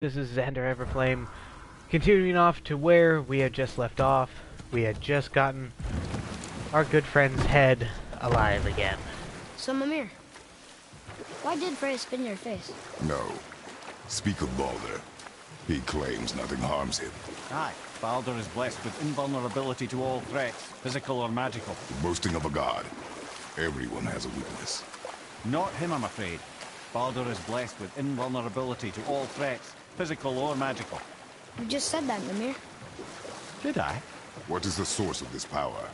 This is Xander Everflame, continuing off to where we had just left off. We had just gotten our good friend's head alive again. So, Mimir, why did Freya spin your face? No. Speak of Baldur. He claims nothing harms him. Aye, Baldur is blessed with invulnerability to all threats, physical or magical. Boasting of a god. Everyone has a weakness. Not him, I'm afraid. Baldur is blessed with invulnerability to all threats, physical or magical. You just said that, Mimir. Did I? What is the source of this power?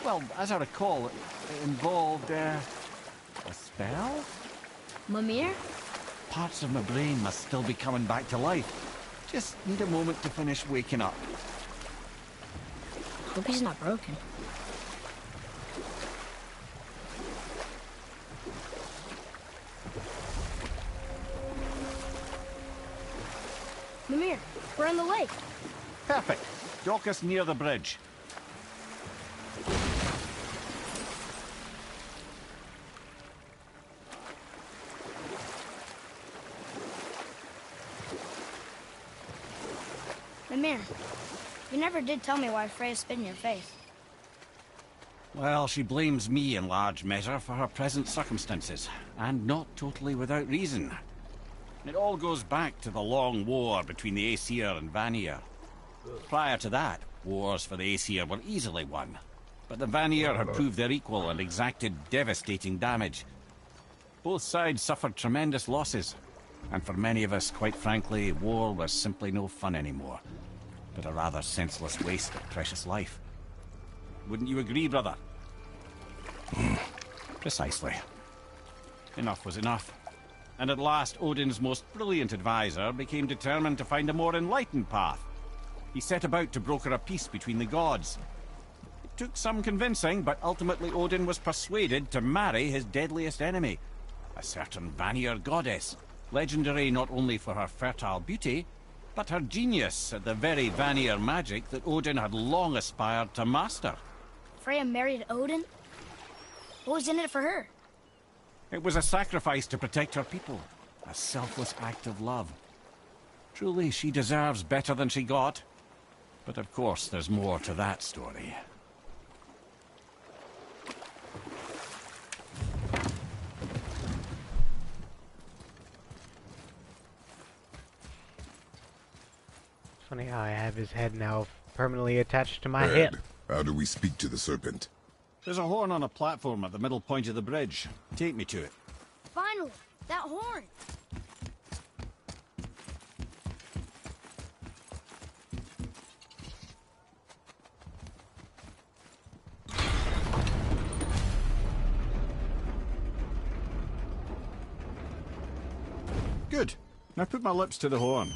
Well, as I recall, it involved, a spell? Mimir? Parts of my brain must still be coming back to life. Just need a moment to finish waking up. Hope he's not broken. Mimir, we're on the lake. Perfect. Dock us near the bridge. Mimir, you never did tell me why Freya spit in your face. Well, she blames me in large measure for her present circumstances, and not totally without reason. It all goes back to the long war between the Aesir and Vanir. Prior to that, wars for the Aesir were easily won, but the Vanir had proved their equal and exacted devastating damage. Both sides suffered tremendous losses, and for many of us, quite frankly, war was simply no fun anymore, but a rather senseless waste of precious life. Wouldn't you agree, brother? Precisely. Enough was enough. And at last, Odin's most brilliant advisor became determined to find a more enlightened path. He set about to broker a peace between the gods. It took some convincing, but ultimately Odin was persuaded to marry his deadliest enemy, a certain Vanir goddess, legendary not only for her fertile beauty, but her genius at the very Vanir magic that Odin had long aspired to master. Freya married Odin? What was in it for her? It was a sacrifice to protect her people, a selfless act of love. Truly, she deserves better than she got. But of course, there's more to that story. Funny how I have his head now permanently attached to my Ed, hip. how do we speak to the serpent? There's a horn on a platform at the middle point of the bridge. Take me to it. Finally, that horn! Good. Now put my lips to the horn.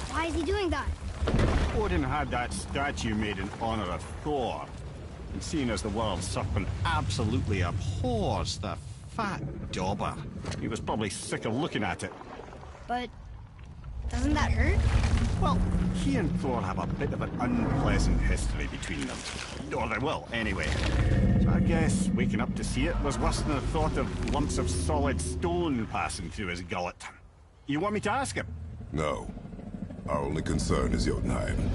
Why is he doing that? Odin had that statue made in honor of Thor. And seeing as the world serpent absolutely abhors the fat dauber, he was probably sick of looking at it. But doesn't that hurt? Well, he and Thor have a bit of an unpleasant history between them. Or they will, anyway. So I guess waking up to see it was worse than the thought of lumps of solid stone passing through his gullet. You want me to ask him? No. Our only concern is Jotunheim.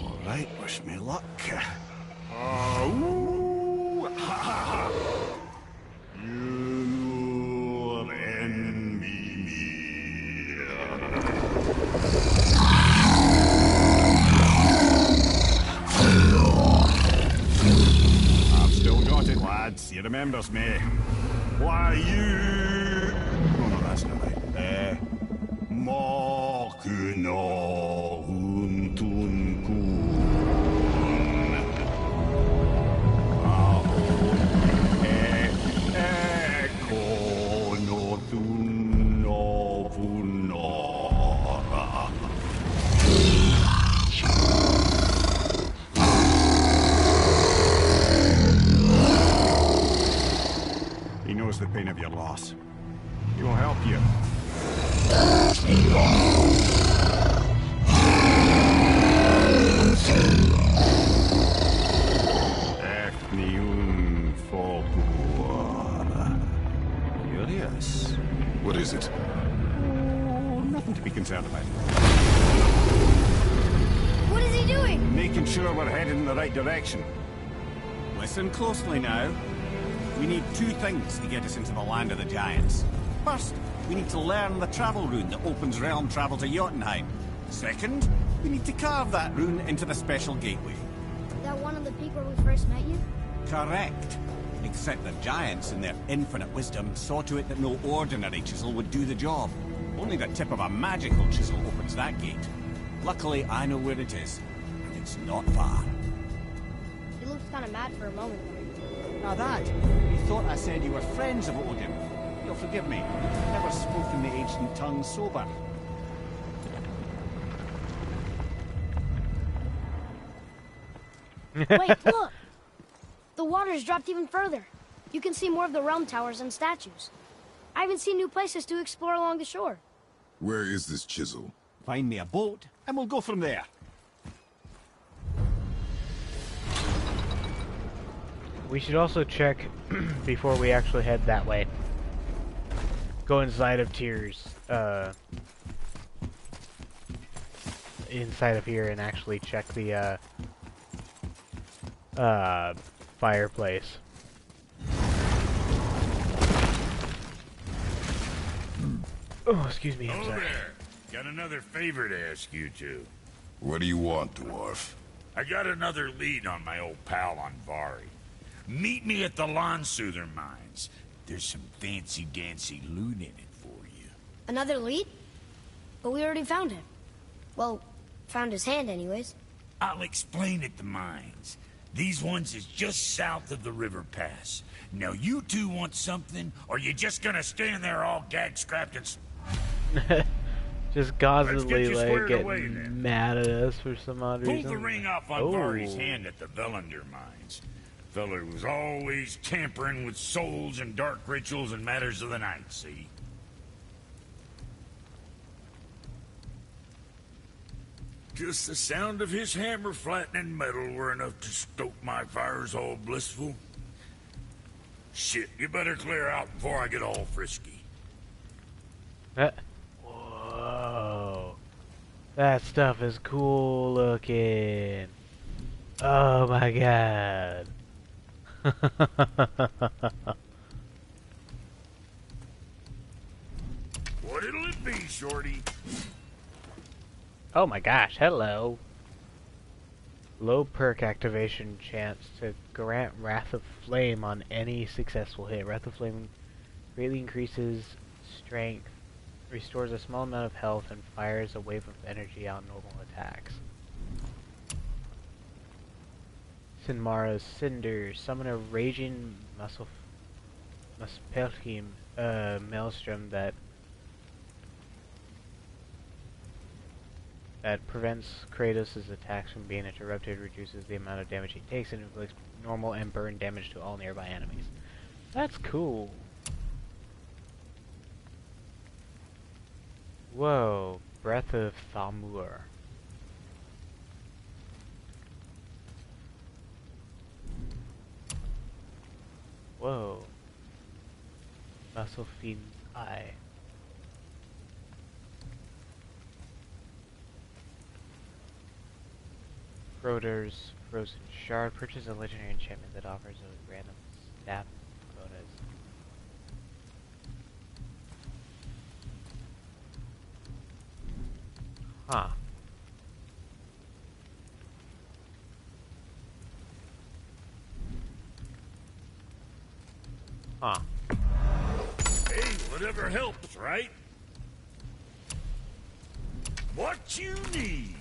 All right, wish me luck. Ooh, ha, ha, ha. You enemy me. I've still got it, lads. He remembers me. Why, you... Oh, no, that's not right. Mokuno Huntun Kun. He knows the pain of your loss. He will help you. Ethnium Folklore. Curious. What is it? Oh, nothing to be concerned about. What is he doing? Making sure we're headed in the right direction. Listen closely now. We need two things to get us into the land of the giants. First, we need to learn the travel rune that opens realm travel to Jotunheim. Second, we need to carve that rune into the special gateway. That one of the peak where we first met you? Correct. Except the giants, in their infinite wisdom, saw to it that no ordinary chisel would do the job. Only the tip of a magical chisel opens that gate. Luckily, I know where it is, and it's not far. He looks kind of mad for a moment. Now that, you thought I said you were friends of Odin. You'll forgive me. Never spoken the ancient tongue sober. Wait, look! The water's dropped even further. You can see more of the realm towers and statues. I even see new places to explore along the shore. Where is this chisel? Find me a boat, and we'll go from there. We should also check before we actually head that way. Go inside of Tyr's, inside of here and actually check the, fireplace. Oh, excuse me, I'm Oh, sorry. there. Got another favor to ask you two. What do you want, dwarf? I got another lead on my old pal on Vari. Meet me at the Lawn Soother Mines. There's some fancy-dancy loot in it for you. Another lead? But we already found him. Well, found his hand anyways. I'll explain at the mines. These ones is just south of the river pass. Now you two want something, or you just gonna stand there all gag-scrapped and... Just Let's get constantly you like squared away, getting then. mad at us for some odd Pulled reason. the ring off on Vari's hand at the Velander mines. Feller was always tampering with souls and dark rituals and matters of the night, see? Just the sound of his hammer flattening metal were enough to stoke my fires all blissful. Shit, you better clear out before I get all frisky. Whoa. That stuff is cool looking. Oh my god. What'll it be, Shorty? Oh my gosh, hello. Low perk activation chance to grant Wrath of Flame on any successful hit. Wrath of Flame greatly increases strength, restores a small amount of health, and fires a wave of energy on normal attacks. Sinmara's Cinder. Summon a raging Muspelheim maelstrom that prevents Kratos' attacks from being interrupted, reduces the amount of damage he takes, and inflicts normal and burn damage to all nearby enemies. That's cool. Whoa, Breath of Thamur. Whoa. Musclefiend's Eye. Broder's Frozen Shard. Purchase a legendary enchantment that offers a random staff bonus. Huh. Huh. Hey, whatever helps, right? What you need?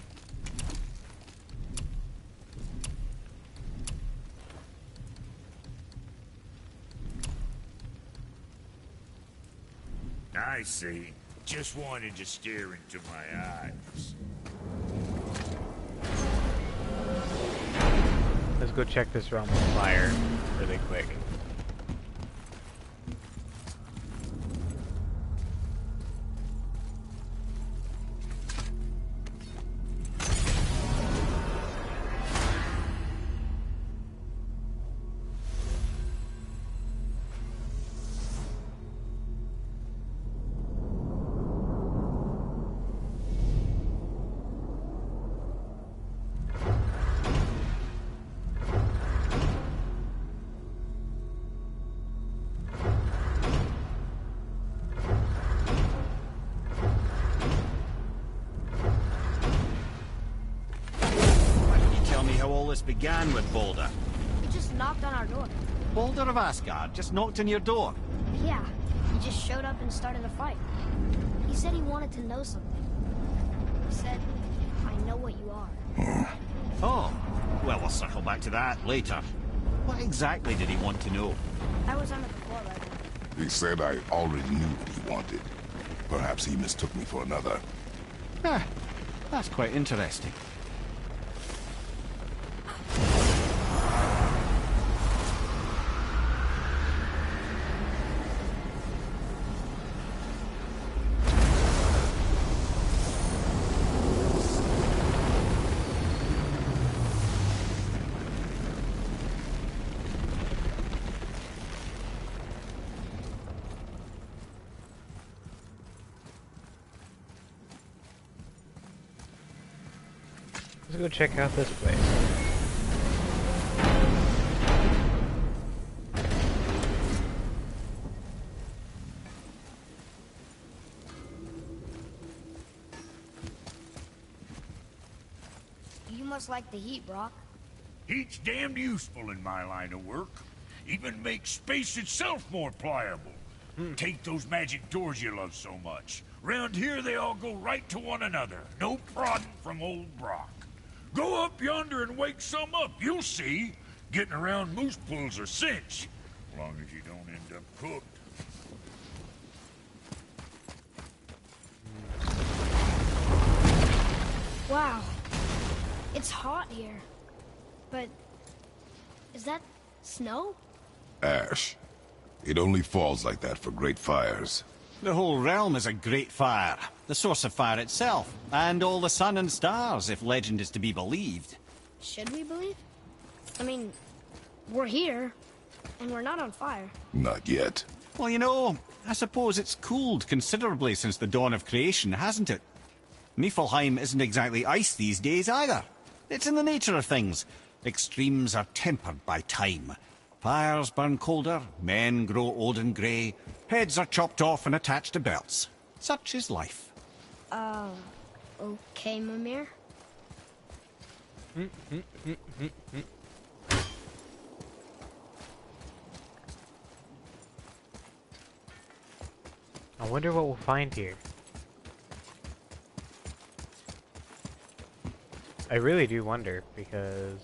I see. Just wanted to stare into my eyes. Let's go check this realm of fire really quick. this began with Boulder. He just knocked on our door. Boulder of Asgard just knocked on your door. Yeah, he just showed up and started a fight. He said he wanted to know something. He said, I know what you are. Oh, well, we'll circle back to that later. What exactly did he want to know? I was on the floor right now. He said I already knew what he wanted. Perhaps he mistook me for another. Ah, that's quite interesting. Let's go check out this place. You must like the heat, Brock. Heat's damned useful in my line of work. Even makes space itself more pliable. Take those magic doors you love so much. Round here they all go right to one another. No prodding from old Brock. Go up yonder and wake some up, you'll see. Getting around moose pools are cinch. As long as you don't end up cooked. Wow. It's hot here. But... is that snow? Ash. It only falls like that for great fires. The whole realm is a great fire. The source of fire itself. And all the sun and stars, if legend is to be believed. Should we believe? I mean, we're here, and we're not on fire. Not yet. Well, you know, I suppose it's cooled considerably since the dawn of creation, hasn't it? Niflheim isn't exactly ice these days either. It's in the nature of things. Extremes are tempered by time. Fires burn colder, men grow old and grey, heads are chopped off and attached to belts. Such is life. Okay, Mimir. I wonder what we'll find here. I really do wonder, because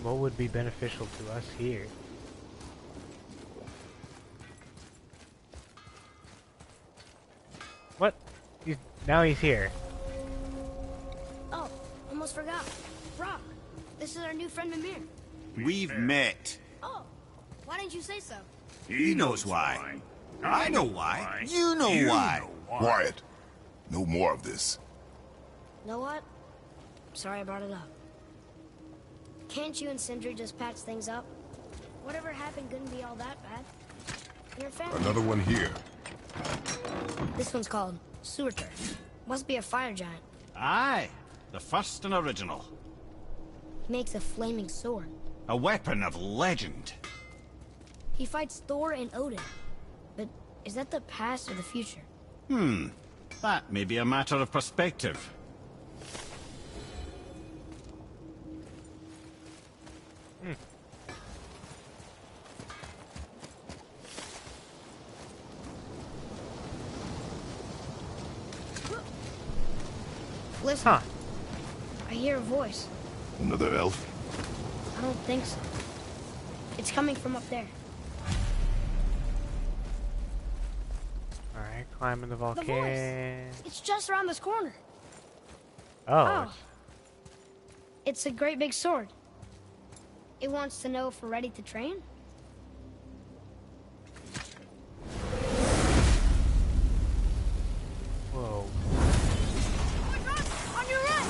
what would be beneficial to us here? What? Now he's here. Oh, almost forgot. Brock, this is our new friend Mimir. We've met. Oh, why didn't you say so? He knows why. I know why. You know why. Quiet. No more of this. Know what? Sorry I brought it up. Can't you and Sindri just patch things up? Whatever happened couldn't be all that bad. You're a family. Another one here. This one's called Surtur. Must be a fire giant. Aye, the first and original. He makes a flaming sword. A weapon of legend. He fights Thor and Odin. But is that the past or the future? That may be a matter of perspective. Listen. Huh. I hear a voice. Another elf? I don't think so. It's coming from up there. Alright, climbing the The voice! volcano. It's just around this corner. Oh. It's a great big sword. It wants to know if we're ready to train? Whoa. On your right!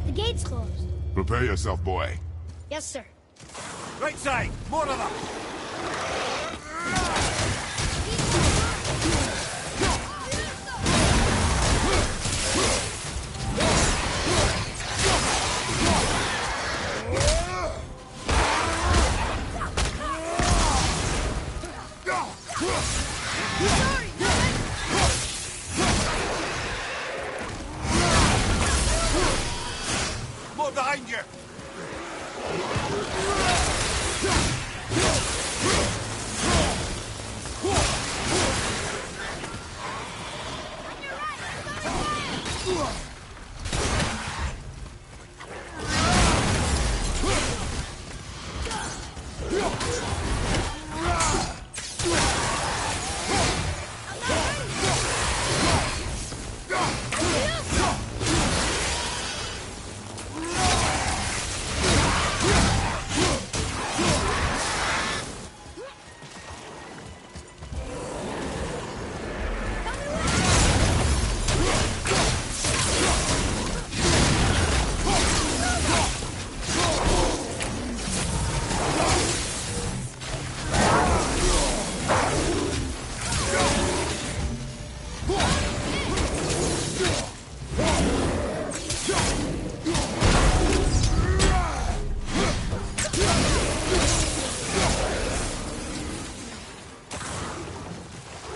The gate's closed. Prepare yourself, boy. Yes, sir. Right side! More of them! More behind you!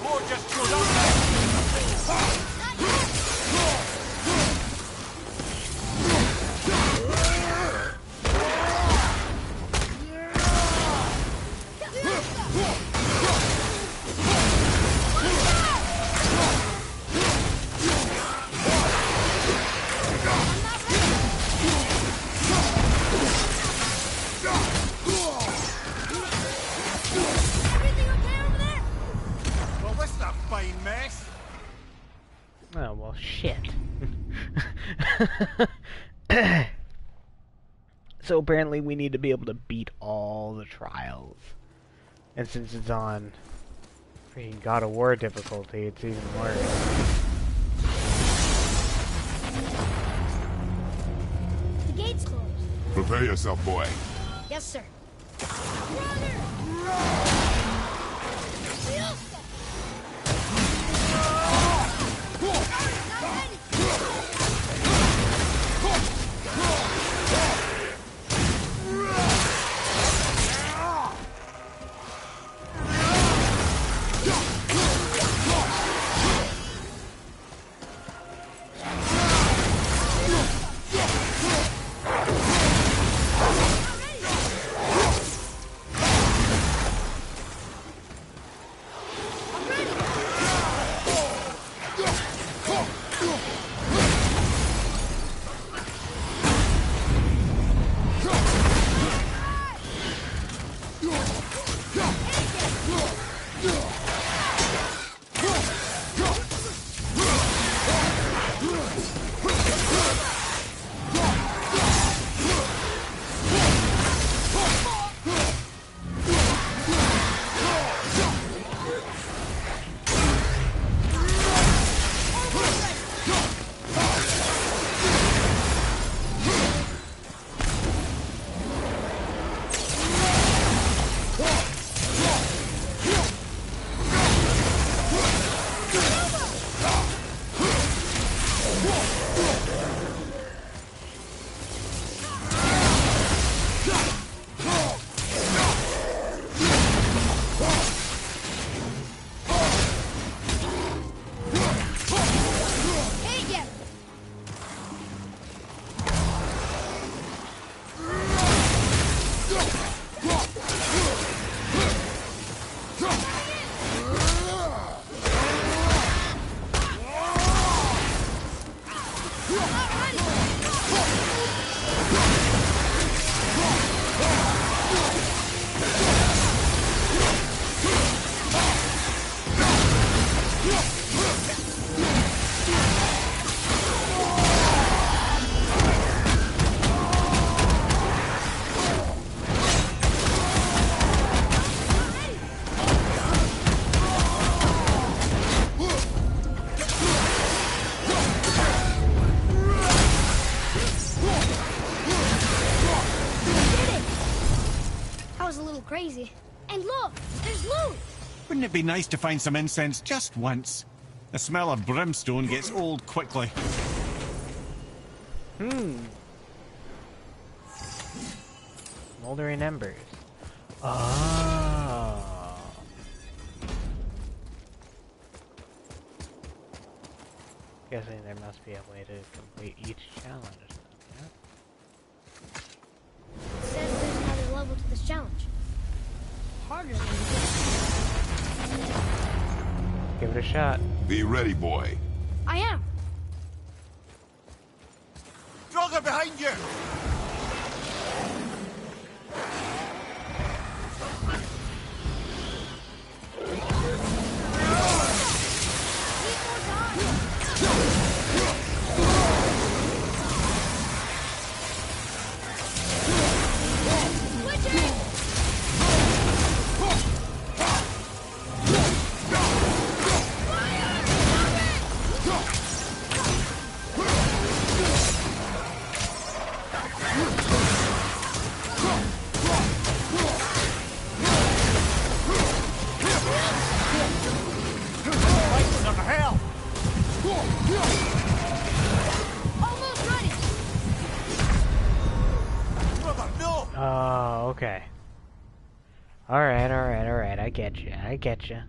More just goes up there! Everything okay over there? Well, this is a fine mess! Oh, well, shit. So apparently we need to be able to beat all the trials. And since it's on freaking God of War difficulty, it's even worse. The gate's closed. Prepare yourself, boy. Yes, sir. crazy. And look, there's loot! Wouldn't it be nice to find some incense just once? The smell of brimstone gets old quickly. Smoldering embers. Oh. Guessing there must be a way to complete each challenge. Yeah? It says there's another level to this challenge. Harder than before. Give it a shot. Be ready, boy. I am. Draugr behind you! Need more time. Switch it! Lights of hell! Almost ready. Brother, no! Oh, okay. Alright, alright, alright. I get you. I get you.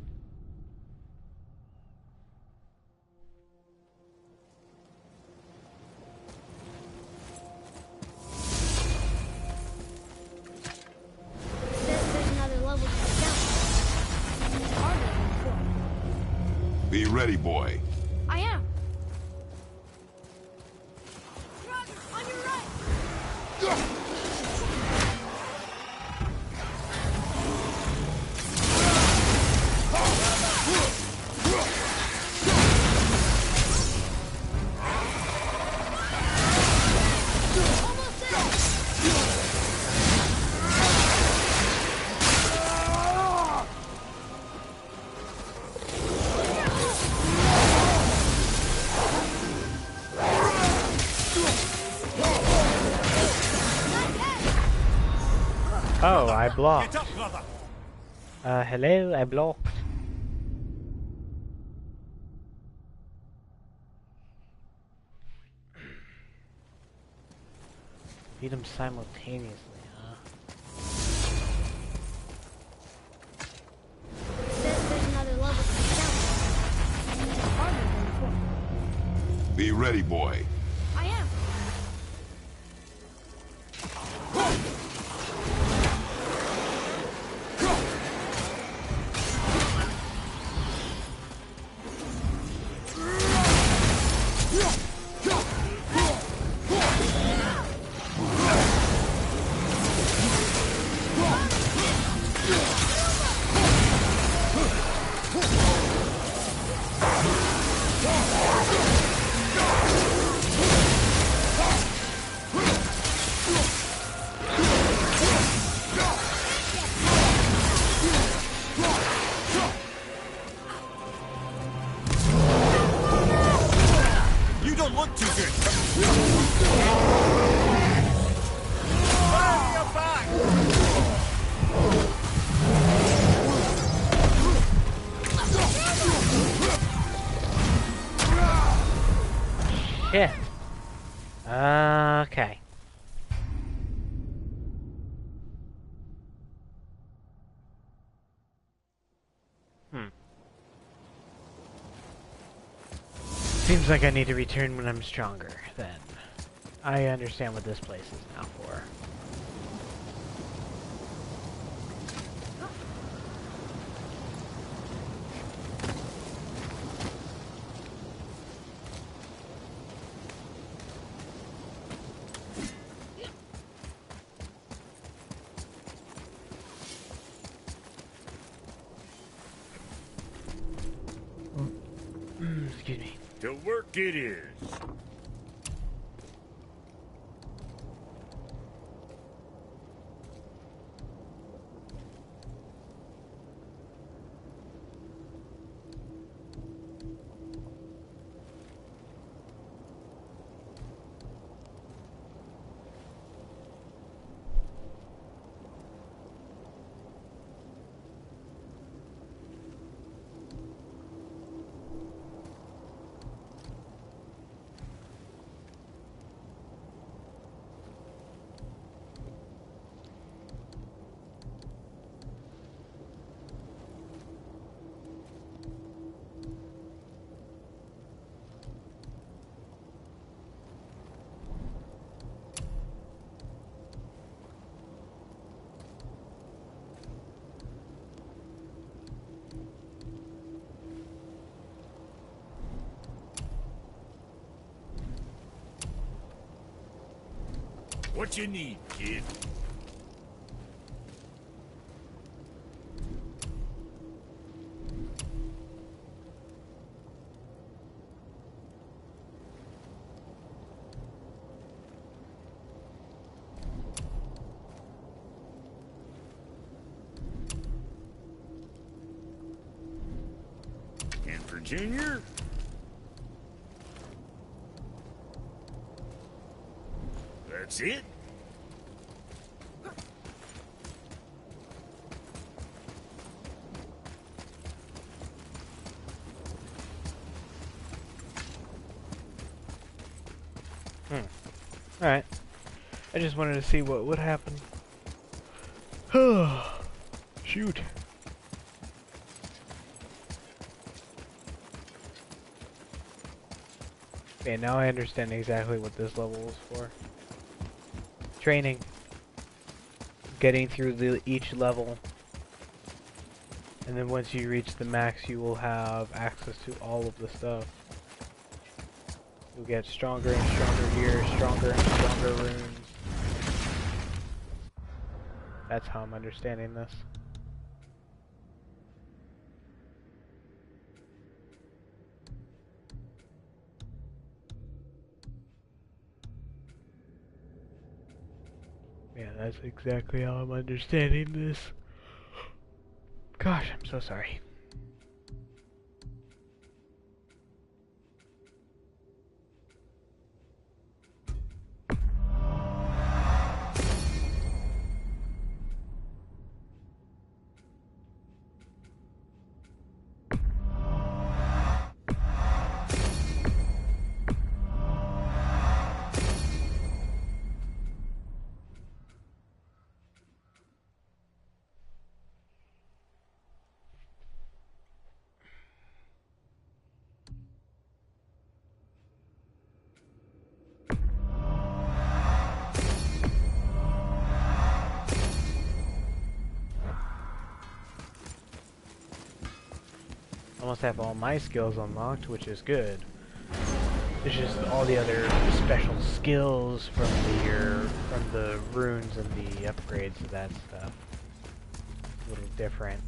Says there's another level to this challenge. Harder than before. Be ready, boy. I am. Draugr, on your right. Almost there. Not yet. Oh, I blocked. Get up, brother! Hello, I blocked. Beat them simultaneously, huh? Says there's another level to this challenge. Harder than before. Be ready, boy. I am. You don't look too good! Fire your back! Shit. Okay. Seems like I need to return when I'm stronger, then. I understand what this place is now for. Excuse me. To work it is. What you need, kid? And for Junior? That's it? Alright. I just wanted to see what would happen. Shoot. Okay, now I understand exactly what this level is for. Training. Getting through each level. And then once you reach the max, you will have access to all of the stuff. You'll get stronger and stronger gear, stronger and stronger runes. That's how I'm understanding this. Yeah, that's exactly how I'm understanding this. Gosh, I'm so sorry. Almost have all my skills unlocked, which is good. It's just all the other special skills from the runes and the upgrades of that stuff. A little different.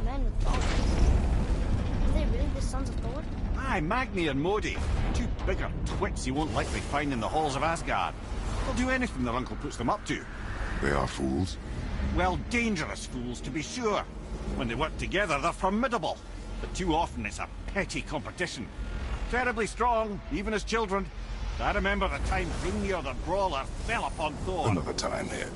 Men with balls. Are they really the sons of Thor? Aye, Magni and Modi. Two bigger twits you won't likely find in the halls of Asgard. They'll do anything their uncle puts them up to. They are fools. Well, dangerous fools, to be sure. When they work together, they're formidable. But too often it's a petty competition. Terribly strong, even as children. I remember the time Hrungnir the Brawler fell upon Thor. Another time, Head.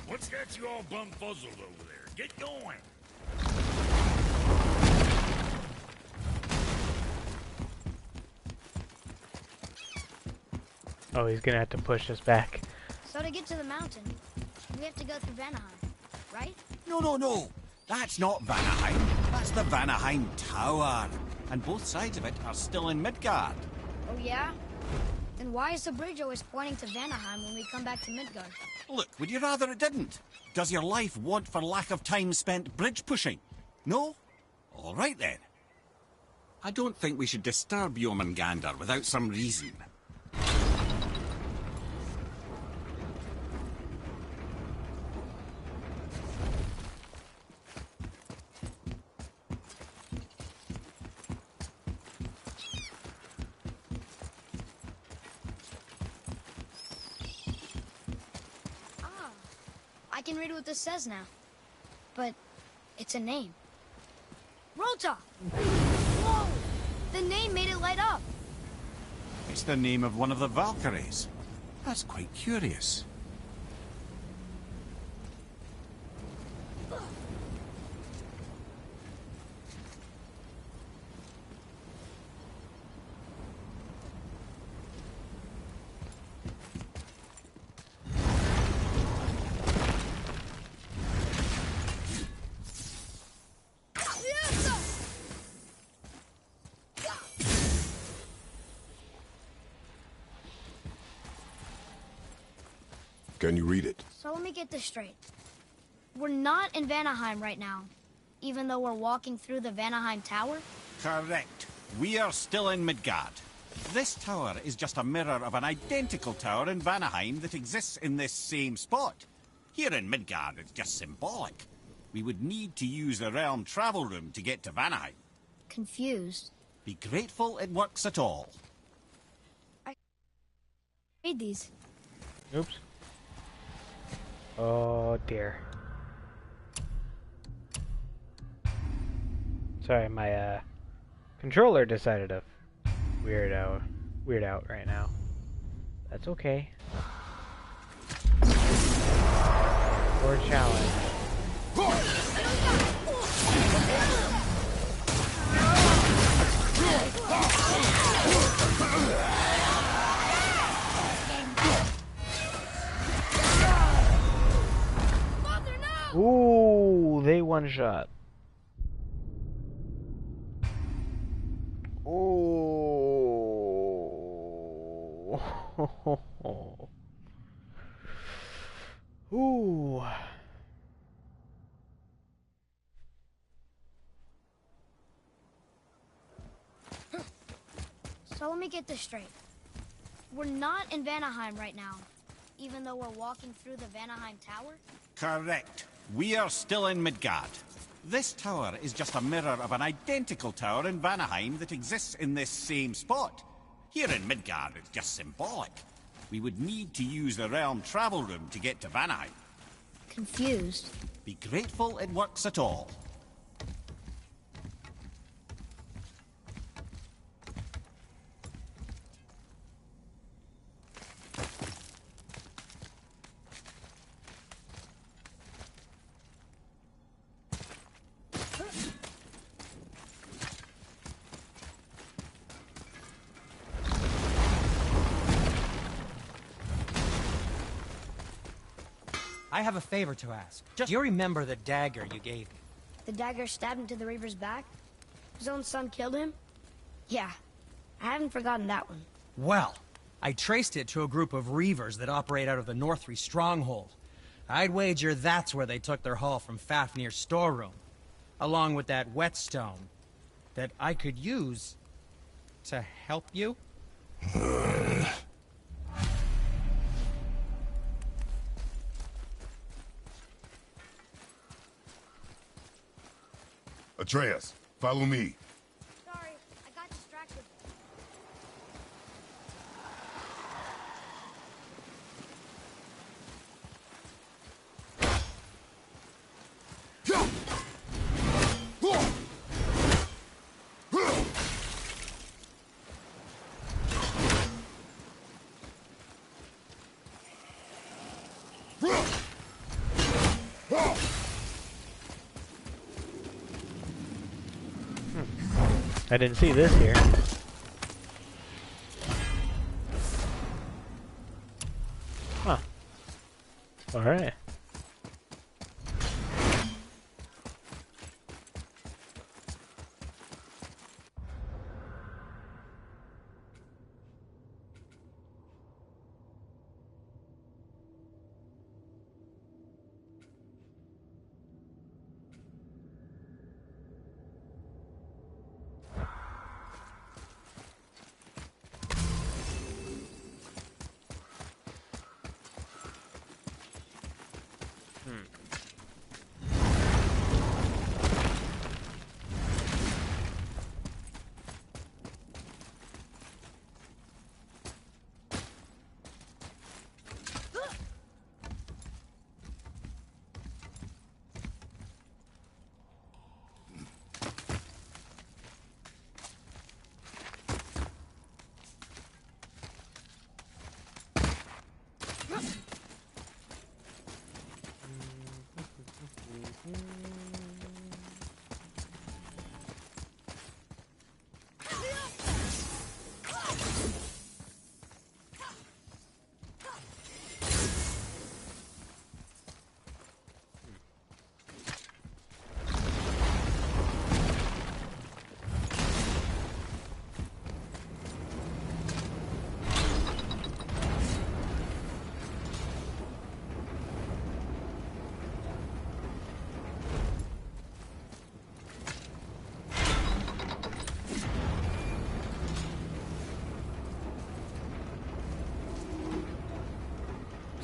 What's got you all bumfuzzled over there? Get going! Oh, he's gonna have to push us back. So to get to the mountain, we have to go through Vanaheim, right? No. That's not Vanaheim. That's the Vanaheim Tower. And both sides of it are still in Midgard. Oh yeah? Then why is the bridge always pointing to Vanaheim when we come back to Midgard? Look, would you rather it didn't? Does your life want for lack of time spent bridge pushing? No? All right then. I don't think we should disturb Jormungandr without some reason. I can read what this says now. But it's a name. Rota! Whoa! The name made it light up. It's the name of one of the Valkyries. That's quite curious. Can you read it? So let me get this straight. We're not in Vanaheim right now, even though we're walking through the Vanaheim Tower? Correct. We are still in Midgard. This tower is just a mirror of an identical tower in Vanaheim that exists in this same spot. Here in Midgard, it's just symbolic. We would need to use the realm travel room to get to Vanaheim. Confused. Be grateful it works at all. Read these. Oops. Oh dear. Sorry, my controller decided to weird out right now. That's okay. Or challenge. Ooh, they one shot. Ooh. Ooh. So let me get this straight. We're not in Vanaheim right now, even though we're walking through the Vanaheim Tower? Correct. We are still in Midgard. This tower is just a mirror of an identical tower in Vanaheim that exists in this same spot. Here in Midgard, it's just symbolic. We would need to use the realm travel room to get to Vanaheim. Confused. Be grateful it works at all. I have a favor to ask. Do you remember the dagger you gave me? The dagger stabbed into the Reaper's back? His own son killed him? Yeah, I haven't forgotten that one. Well, I traced it to a group of Reavers that operate out of the Northree stronghold. I'd wager that's where they took their haul from Fafnir's storeroom, along with that whetstone that I could use to help you. Atreus, follow me. Sorry, I got distracted. I didn't see this here. Huh. Alright.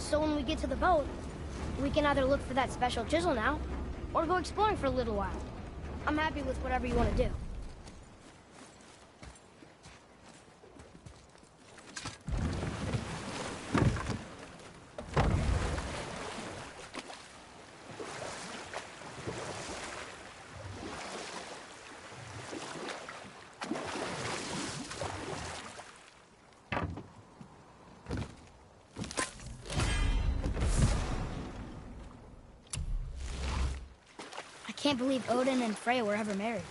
So when we get to the boat, we can either look for that special chisel now, or go exploring for a little while. I'm happy with whatever you want to do. I can't believe Odin and Freya were ever married.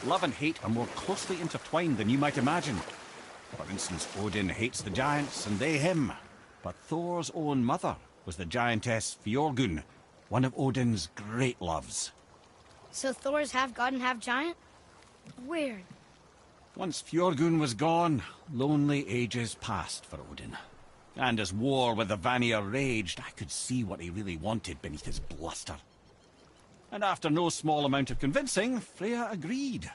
Love and hate are more closely intertwined than you might imagine. For instance, Odin hates the giants and they him. But Thor's own mother was the giantess Fjorgun, one of Odin's great loves. So Thor's half god and half giant? Weird. Once Fjorgun was gone, lonely ages passed for Odin. And as war with the Vanir raged, I could see what he really wanted beneath his bluster. And after no small amount of convincing, Freya agreed.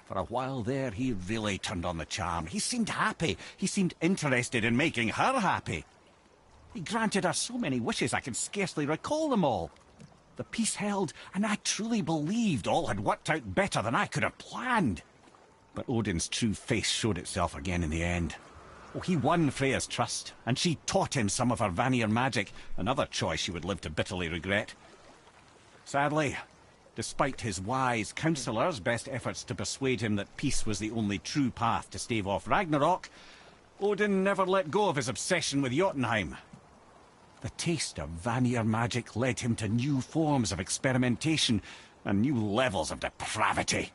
For a while there, he really turned on the charm. He seemed happy. He seemed interested in making her happy. He granted her so many wishes I can scarcely recall them all. The peace held, and I truly believed all had worked out better than I could have planned. But Odin's true face showed itself again in the end. Oh, he won Freya's trust, and she taught him some of her Vanir magic, another choice she would live to bitterly regret. Sadly, despite his wise counselors' best efforts to persuade him that peace was the only true path to stave off Ragnarok, Odin never let go of his obsession with Jotunheim. The taste of Vanir magic led him to new forms of experimentation and new levels of depravity.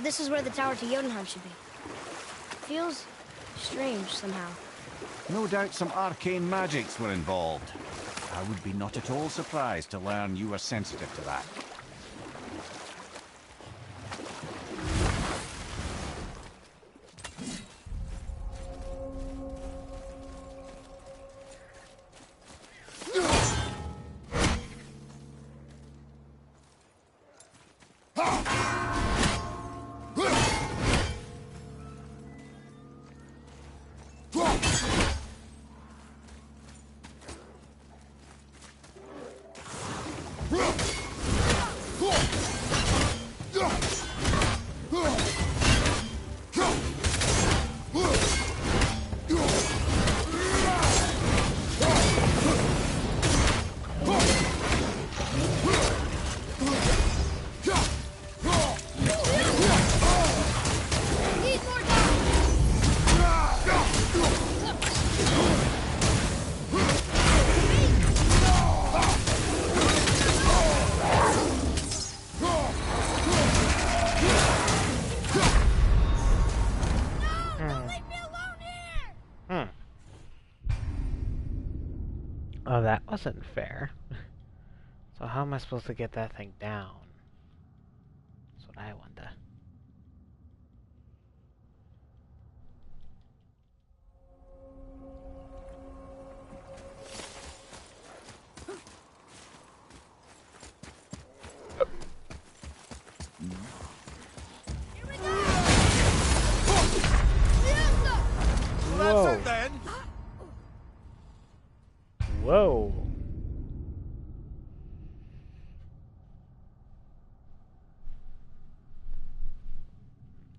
This is where the tower to Jotunheim should be. Feels strange somehow. No doubt some arcane magics were involved. I would be not at all surprised to learn you were sensitive to that. Oh, that wasn't fair. So how am I supposed to get that thing down? That's what I wonder. Well, that's it then. Whoa.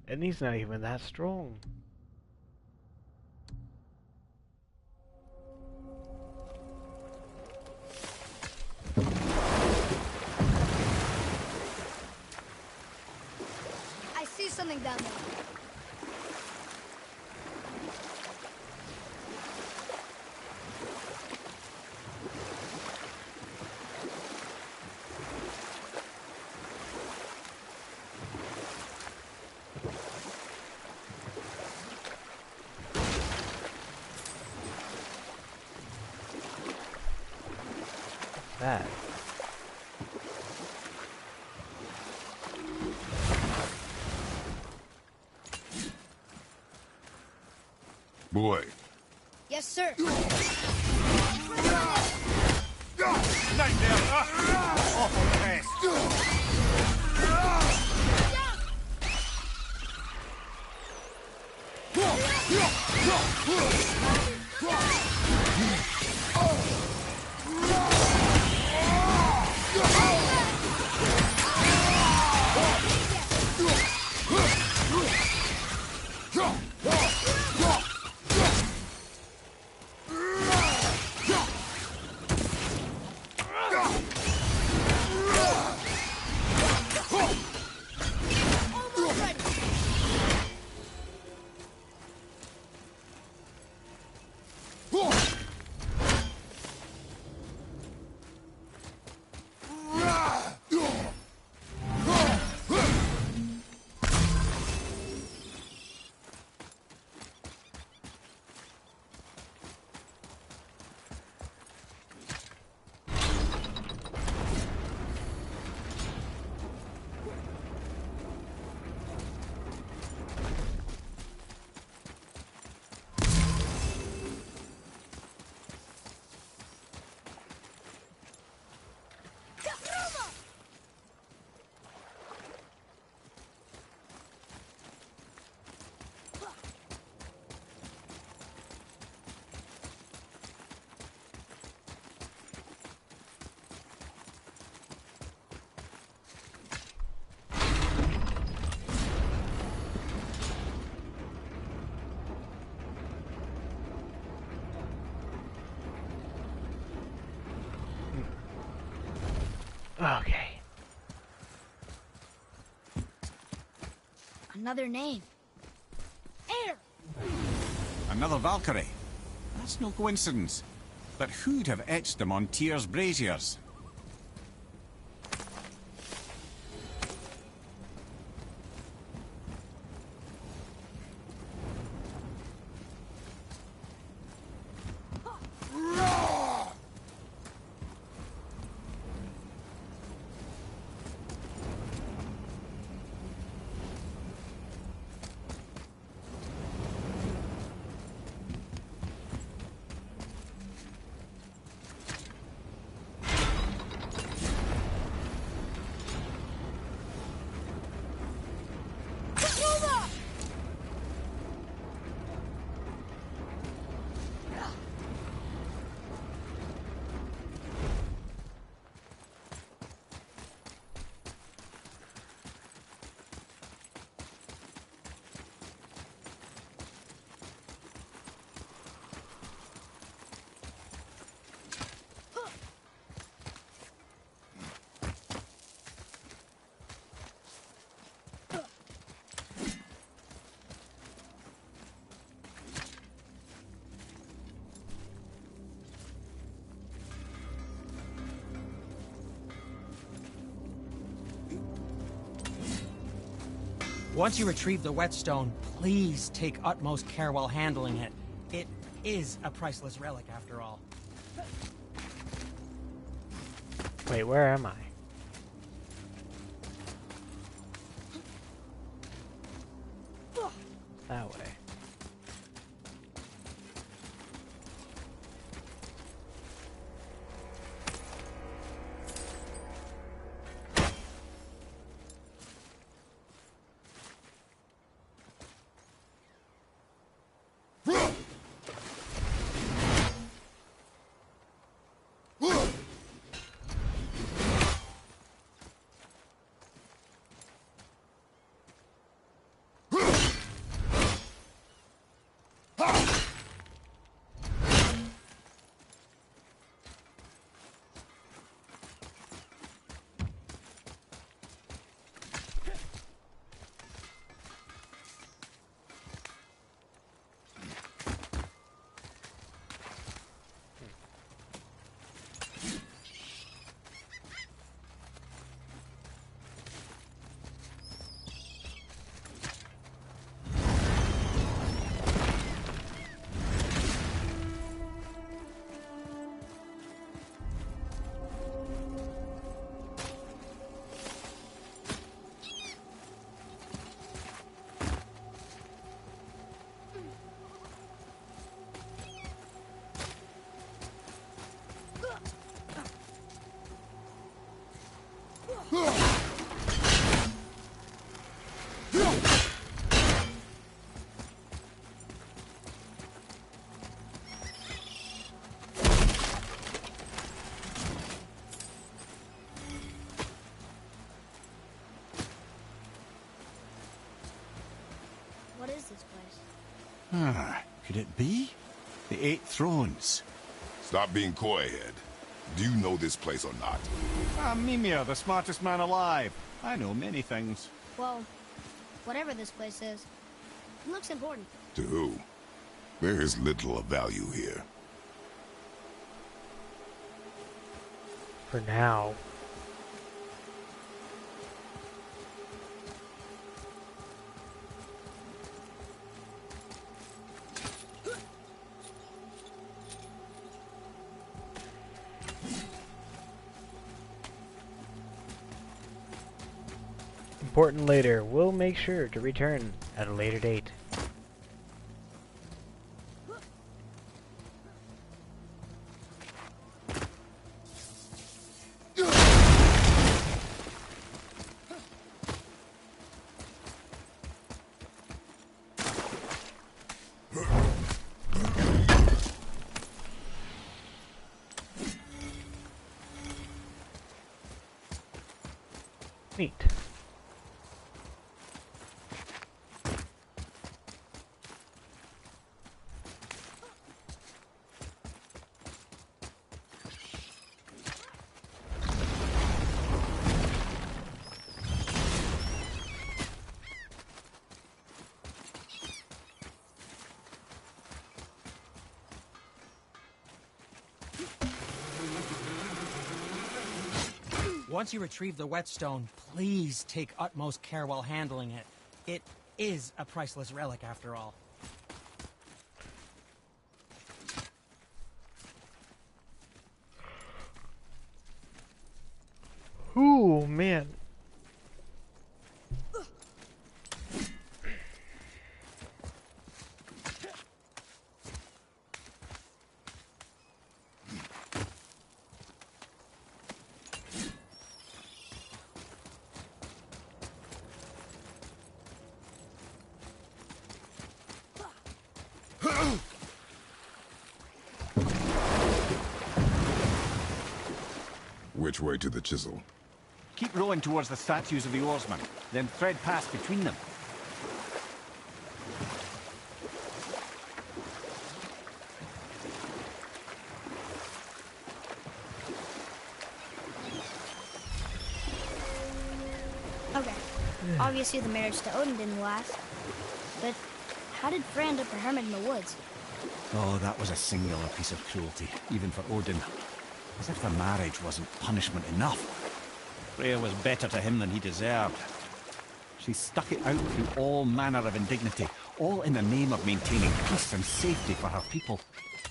And he's not even that strong. I see something down there. That. Boy. Yes, sir. Nightmare! Awful pest! Okay. Another name. Air! Another Valkyrie. That's no coincidence. But who'd have etched them on Tyr's braziers? Once you retrieve the whetstone, please take utmost care while handling it. It is a priceless relic, after all. Wait, where am I? That way. What is this place? Could it be? The Eight Thrones. Stop being coy-head. Do you know this place or not? I'm Mimir, the smartest man alive. I know many things. Well, whatever this place is, it looks important. To who? There is little of value here. For now. Important later. We'll make sure to return at a later date. Neat. Once you retrieve the whetstone, please take utmost care while handling it. It is a priceless relic, after all. Ooh, man. Which way to the chisel? Keep rowing towards the statues of the oarsmen, then thread past between them. Okay. Obviously the marriage to Odin didn't last. But how did Frey end up a hermit in the woods? Oh, that was a singular piece of cruelty, even for Odin. As if the marriage wasn't punishment enough. Freya was better to him than he deserved. She stuck it out through all manner of indignity, all in the name of maintaining peace and safety for her people.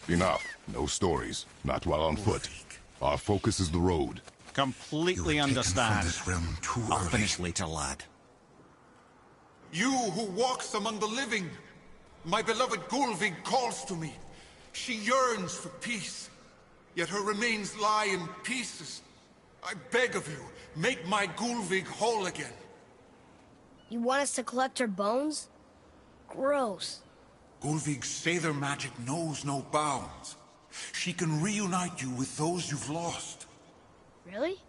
Enough. No stories. Not while on foot. Our focus is the road. Completely You were taken understand. from this realm too I'll early. finish later, lad. You who walks among the living, my beloved Gulvig calls to me. She yearns for peace, yet her remains lie in pieces. I beg of you, make my Gulvig whole again. You want us to collect her bones? Gross. Gulvig's Sather magic knows no bounds. She can reunite you with those you've lost. Really?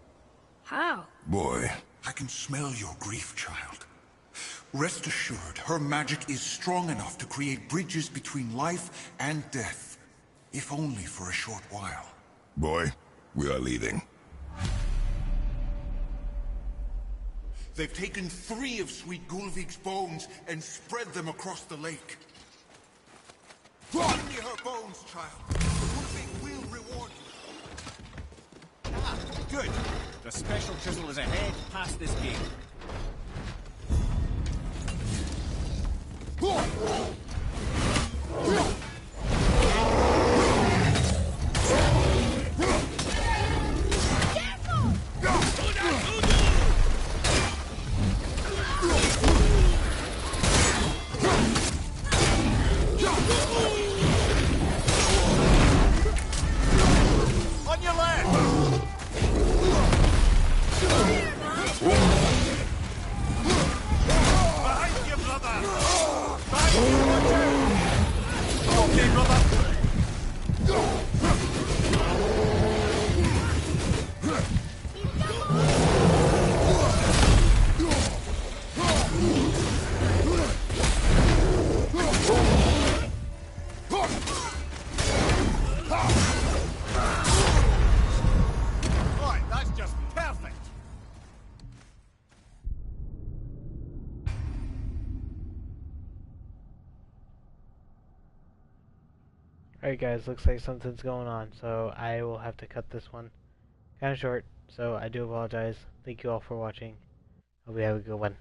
How? Boy, I can smell your grief, child. Rest assured, her magic is strong enough to create bridges between life and death, if only for a short while. boy, we are leaving. They've taken 3 of Sweet Gulvig's bones and spread them across the lake. Bring me her bones, child. Gulvig will reward you. Ah, good. The special chisel is ahead past this gate. On your left! Behind you, brother! Behind you, watch out! Okay, brother! Right, that's just perfect! Alright guys, looks like something's going on, so I will have to cut this one kind of short, so I do apologize. Thank you all for watching. Hope you have a good one.